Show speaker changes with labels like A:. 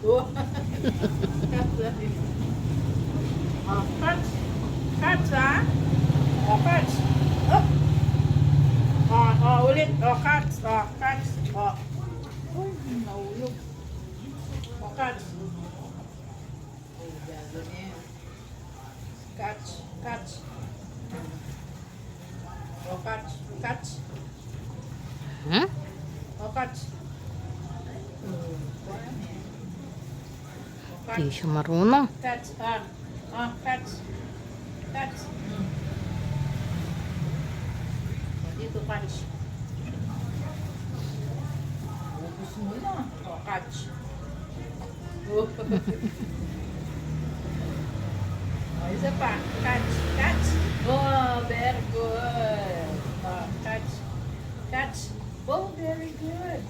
A: Oh. Oh, catch. Catch, ha? Oh, catch. Oh. Ulit. Oh, catch. Oh, catch. Oh. Uy, nahulog. Oh, catch. Oh, gagawin niya. Catch. Catch. Oh, catch. Catch.
B: Hmm?
A: Oh, catch.
B: Di siya marunong.
A: Catch. Catch. Catch. Dito, catch. Ubus mo na. Oh, catch. Oh. Oh, isa pa. Catch. Catch. Oh, very good. Oh, catch. Catch. Oh, very good.